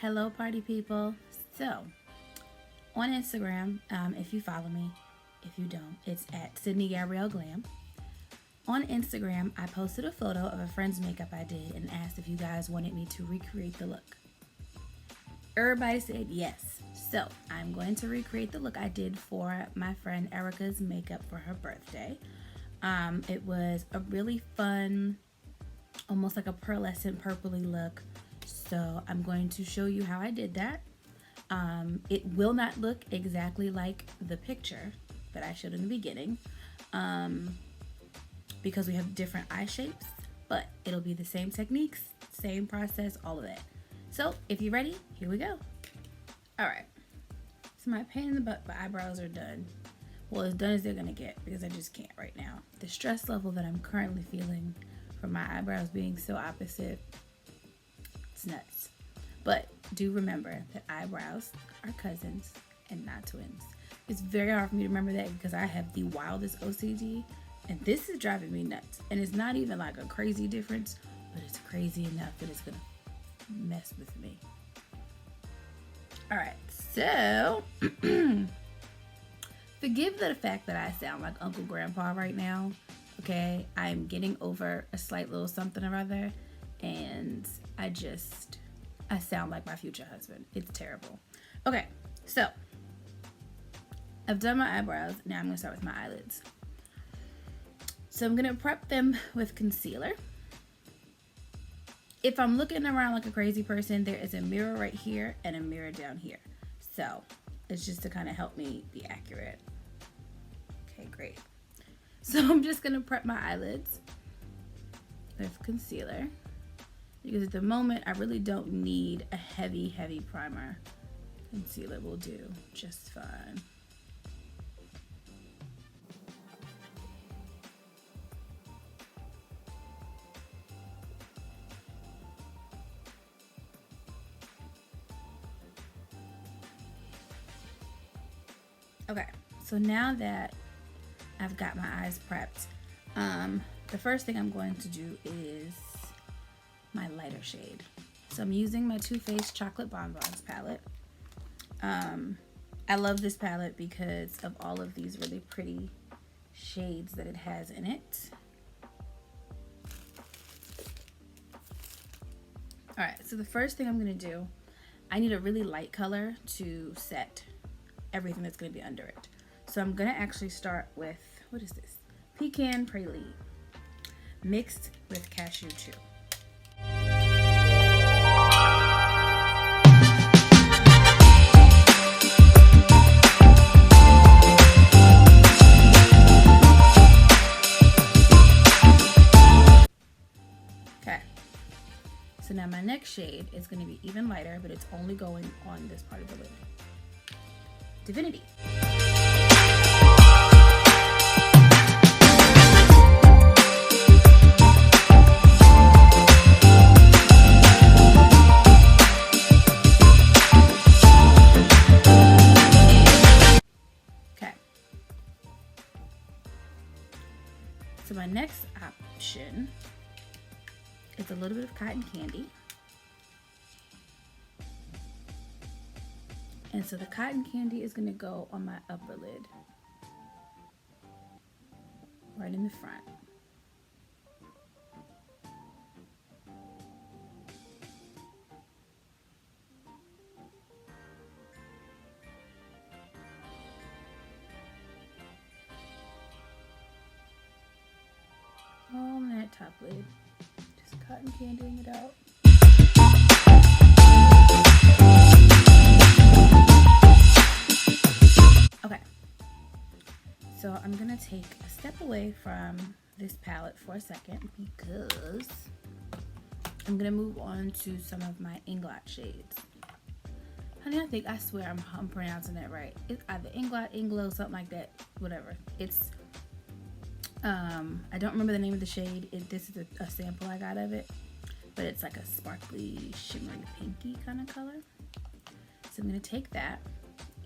Hello, party people. So, on Instagram, if you follow me, if you don't, it's at SydneyGabrielle Glam. On Instagram, I posted a photo of a friend's makeup I did and asked if you guys wanted me to recreate the look. Everybody said yes. So, I'm going to recreate the look I did for my friend Erica's makeup for her birthday. It was a really fun, almost like a pearlescent purpley look. So I'm going to show you how I did that. It will not look exactly like the picture that I showed in the beginning because we have different eye shapes, but it'll be the same techniques, same process, all of that. So if you're ready, here we go. All right, so my pain in the butt, my eyebrows are done. Well, as done as they're gonna get because I just can't right now. The stress level that I'm currently feeling from my eyebrows being so opposite, it's nuts. But do remember that eyebrows are cousins and not twins. It's very hard for me to remember that because I have the wildest OCD and this is driving me nuts. And it's not even like a crazy difference, but it's crazy enough that it's gonna mess with me. All right, so forgive the fact that I sound like Uncle Grandpa right now, okay? I'm getting over a slight little something or other, and I sound like my future husband. It's terrible. Okay, so I've done my eyebrows. Now I'm gonna start with my eyelids. So I'm gonna prep them with concealer. If I'm looking around like a crazy person, there is a mirror right here and a mirror down here. So it's just to kind of help me be accurate. Okay, great. So I'm just gonna prep my eyelids with concealer because at the moment I really don't need a heavy primer. Concealer will do just fine. Okay, so now that I've got my eyes prepped, the first thing I'm going to do is my lighter shade. So I'm using my Too Faced Chocolate Bonbons palette. I love this palette because of all of these really pretty shades that it has in it. All right, so the first thing I'm gonna do, I need a really light color to set everything that's going to be under it. So I'm going to actually start with, what is this? Pecan Praline mixed with cashew chew. Okay. So now my next shade is going to be even lighter, but it's only going on this part of the lid. Divinity. Okay. So my next option is a little bit of cotton candy. And so the cotton candy is going to go on my upper lid, right in the front. On that top lid, just cotton candying it out. So I'm gonna take a step away from this palette for a second because I'm gonna move on to some of my Inglot shades. Honey, I swear I'm pronouncing that right. It's either Inglot, Inglo, something like that, whatever. It's, I don't remember the name of the shade. This is a sample I got of it, but it's like a sparkly, shimmery, pinky kind of color. So I'm gonna take that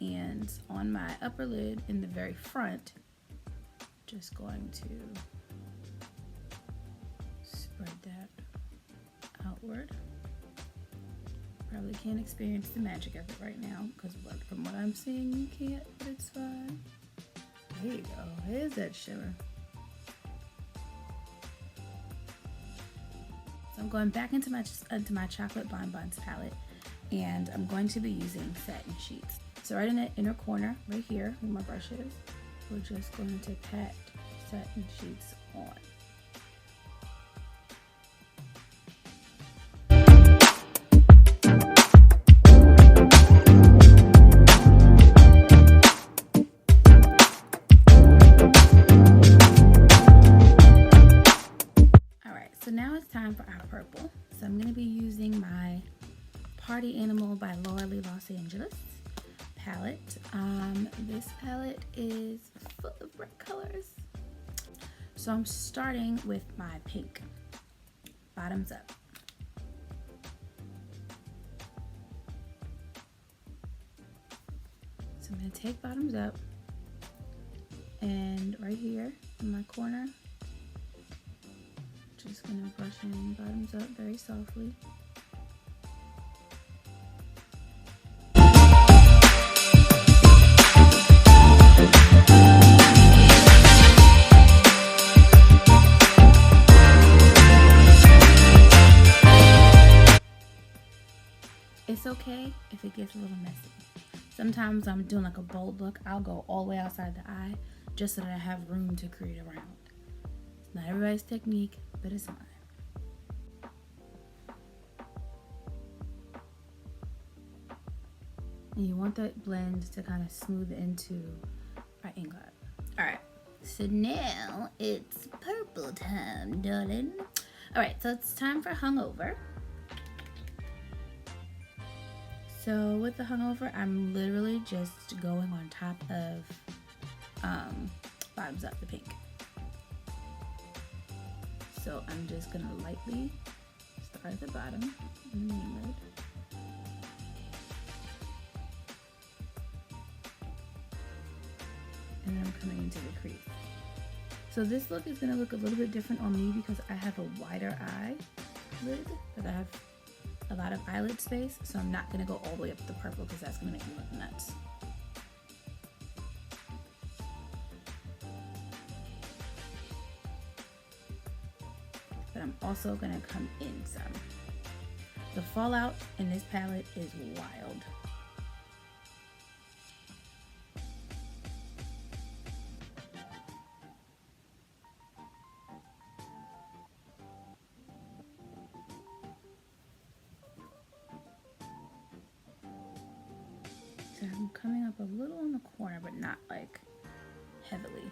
and on my upper lid in the very front, just going to spread that outward. probably can't experience the magic of it right now because from what I'm seeing you can't, but it's fine. There you go. Here's that shimmer. So I'm going back into my chocolate bonbons palette, and I'm going to be using satin sheets. So right in the inner corner, right here, where my brush is, we're just going to pat satin sheets on. So now it's time for our purple. So I'm going to be using my Party Animal by Laura Lee Los Angeles palette. This palette is full of bright colors. So I'm starting with my pink, bottoms up. So I'm going to take bottoms up, and right here in my corner, just going to brush in bottoms up very softly. It's okay if it gets a little messy. Sometimes I'm doing like a bold look, I'll go all the way outside the eye just so that I have room to create around. It's not everybody's technique, but it's mine. And you want that blend to kind of smooth into our ink lab. Alright, so now it's purple time, darling. Alright, so it's time for Hungover. So with the Hungover, I'm literally just going on top of bottoms up, the pink. So I'm just gonna lightly start at the bottom in the main lid. And then I'm coming into the crease. So this look is gonna look a little bit different on me because I have a wider eye lid, but I have a lot of eyelid space, so I'm not gonna go all the way up to the purple because that's gonna make me look nuts. But I'm also gonna come in some. The fallout in this palette is wild. So I'm coming up a little in the corner, but not like heavily.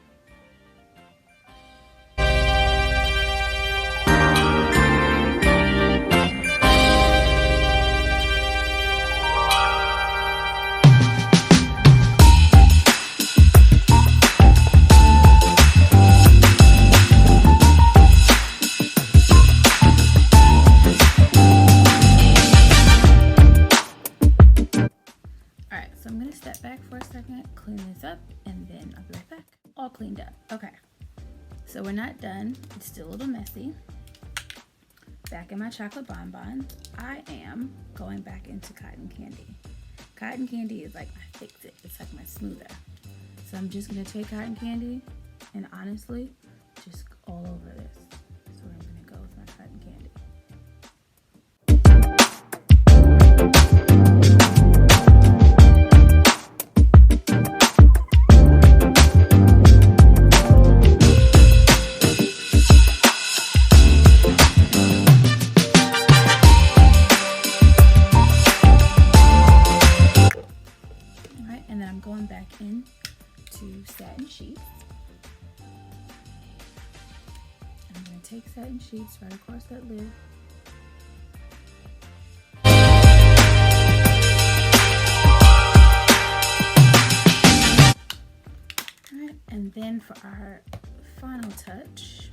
So I'm gonna step back for a second, clean this up, and then I'll be right back. All cleaned up. Okay, so we're not done. It's still a little messy. Back in my chocolate bonbon, I am going back into cotton candy. Cotton candy is like my fix-it. It's like my smoother. So I'm just gonna take cotton candy and honestly, just all over this. That's where I'm gonna go with my cotton candy. Going back in to satin sheets. I'm going to take satin sheets right across that lid. Alright, and then for our final touch,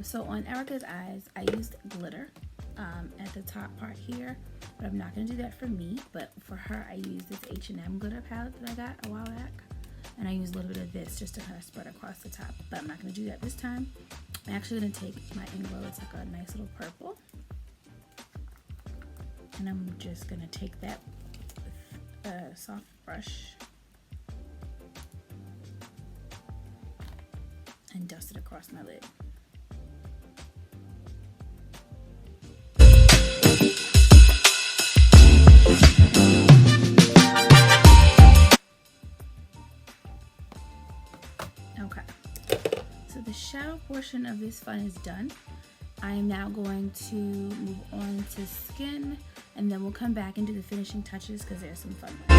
so on Erica's eyes, I used glitter at the top part here. But I'm not going to do that for me, but for her I used this H&M glitter palette that I got a while back, and I used a little bit of this just to kind of spread across the top, but I'm not going to do that this time. I'm actually going to take my Inglow, it's like a nice little purple, And I'm just gonna take that with a soft brush and dust it across my lid. Okay, so the shadow portion of this fun is done. I am now going to move on to skin, and then we'll come back and do the finishing touches because there's some fun ones.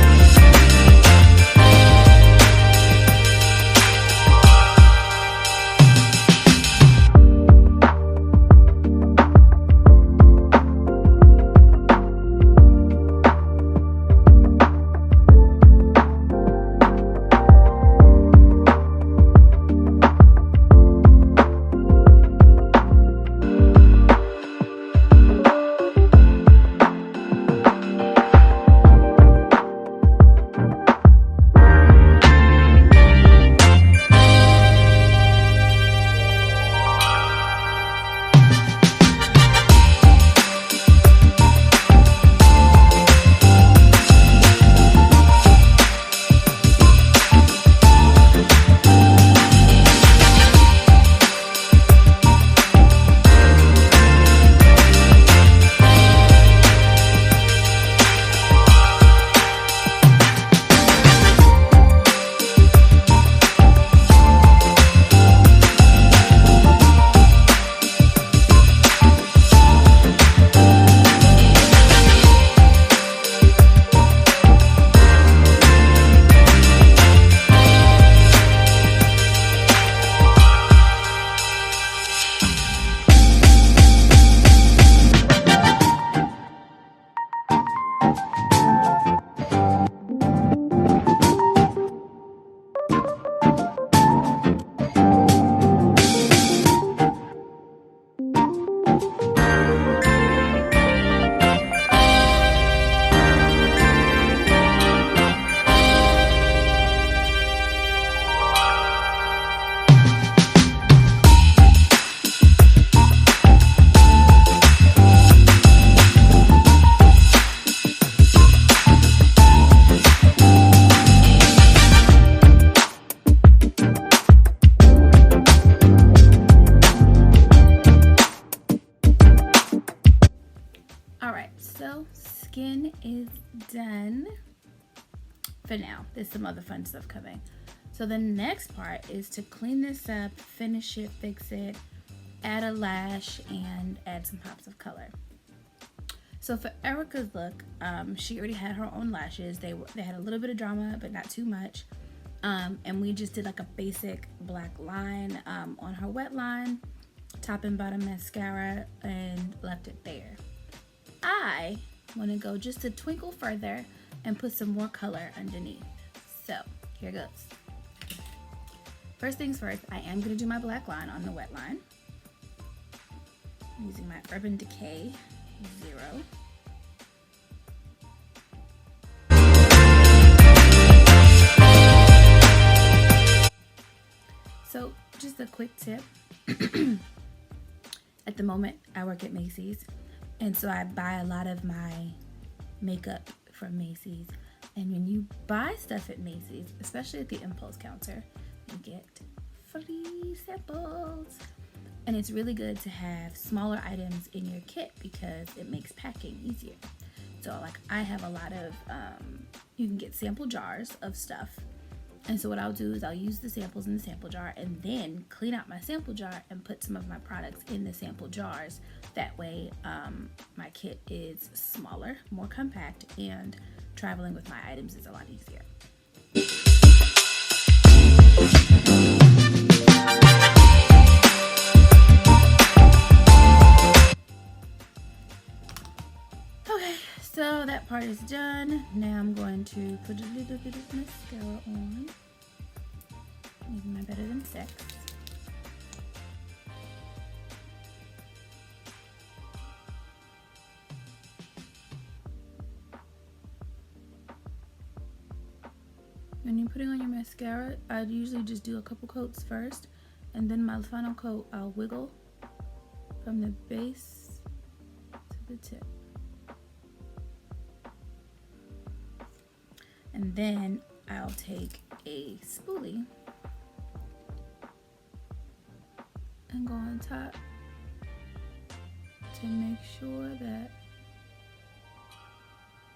So skin is done for now. There's some other fun stuff coming. So the next part is to clean this up, finish it, fix it, add a lash, and add some pops of color. So for Erica's look, she already had her own lashes. They had a little bit of drama, but not too much. And we just did like a basic black line on her wet line, top and bottom mascara, and left it there. I want to go just a twinkle further and put some more color underneath. So here goes. First things first, I am going to do my black line on the wet line using my Urban Decay 0. So just a quick tip. At the moment, I work at Macy's, and so I buy a lot of my makeup from Macy's. And when you buy stuff at Macy's, especially at the impulse counter, you get free samples. And it's really good to have smaller items in your kit because it makes packing easier. So like I have a lot of, you can get sample jars of stuff. And so what I'll do is I'll use the samples in the sample jar and then clean out my sample jar and put some of my products in the sample jars. That way my kit is smaller, more compact, and traveling with my items is a lot easier. Okay, so that part is done. Now I'm going to put a little bit of mascara on. Maybe my Better Than Sex. When you're putting on your mascara, I'd usually just do a couple coats first, and then my final coat I'll wiggle from the base to the tip. And then I'll take a spoolie and go on top to make sure that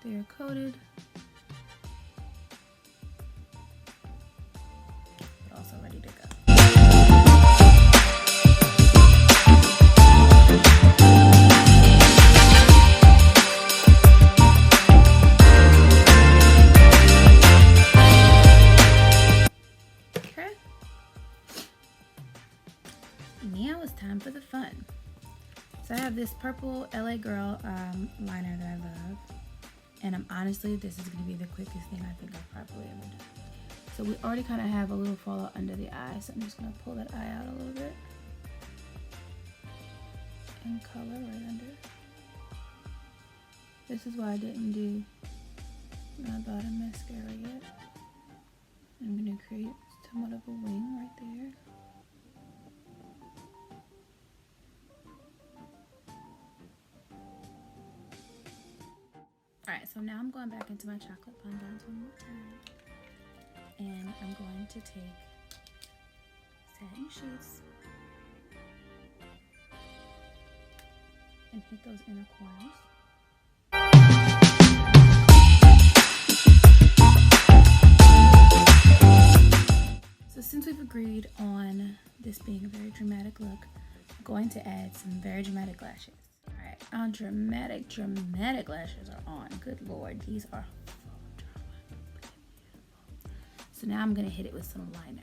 they're coated, but also ready to go. Okay. Now it's time for the fun. So I have this purple LA Girl liner that I love. And honestly, this is going to be the quickest thing I think I've probably ever done. So we already kind of have a little fallout under the eye. So I'm just going to pull that eye out a little bit. And color right under. This is why I didn't do my bottom mascara yet. I'm going to create somewhat of a wing right there. Alright, so now I'm going back into my chocolate fondant one more time. And I'm going to take satin sheets and hit those inner corners. So since we've agreed on this being a very dramatic look, I'm going to add some very dramatic lashes. Alright, our dramatic lashes are on. Good Lord, these are full of drama. So now I'm going to hit it with some liner.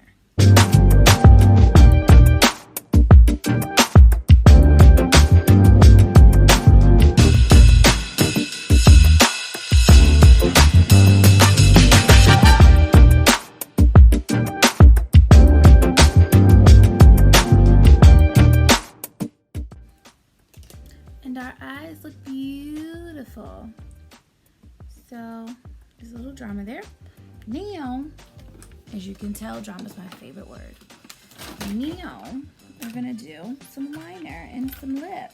And our eyes look beautiful. So there's a little drama there. Now, as you can tell, drama is my favorite word. Now we're gonna do some liner and some lip.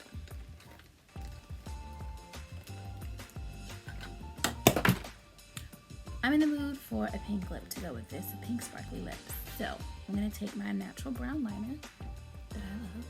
I'm in the mood for a pink lip to go with this, a pink sparkly lip. So I'm gonna take my natural brown liner that I love.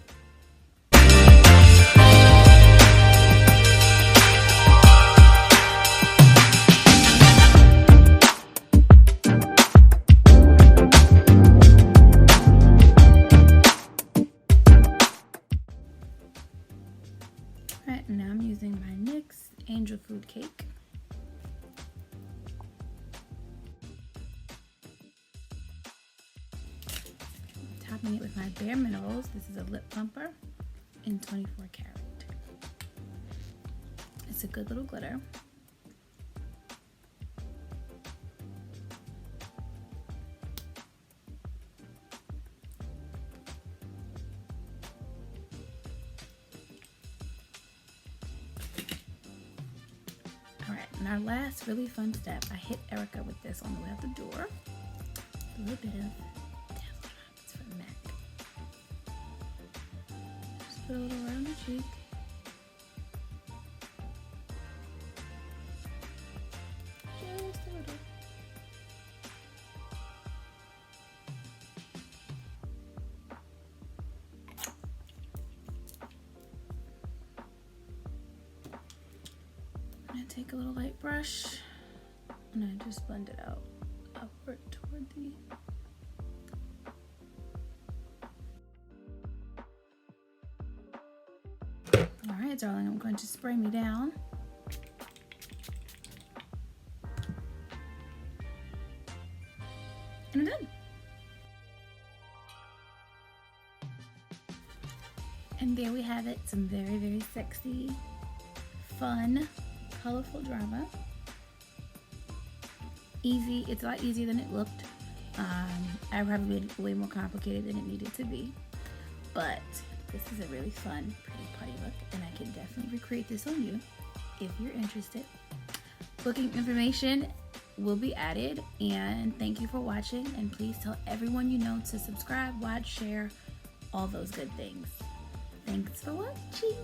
Alright, now I'm using my NYX Angel Food Cake. Topping it with my Bare Minerals. This is a lip plumper in 24 karat. It's a good little glitter. And our last really fun step, I hit Erica with this on the way out the door. A little bit of Dazzle Drops for MAC. Just put a little around the cheek. Just a little. Take a little light brush and I just blend it out upward toward the Alright, darling, I'm going to spray me down. And I'm done. And there we have it, some very, very sexy, fun, colorful drama. Easy. It's a lot easier than it looked. I probably made it way more complicated than it needed to be, but this is a really fun, pretty party look, and I can definitely recreate this on you if you're interested. Booking information will be added, and thank you for watching, and please tell everyone you know to subscribe, watch, share, all those good things. Thanks for watching.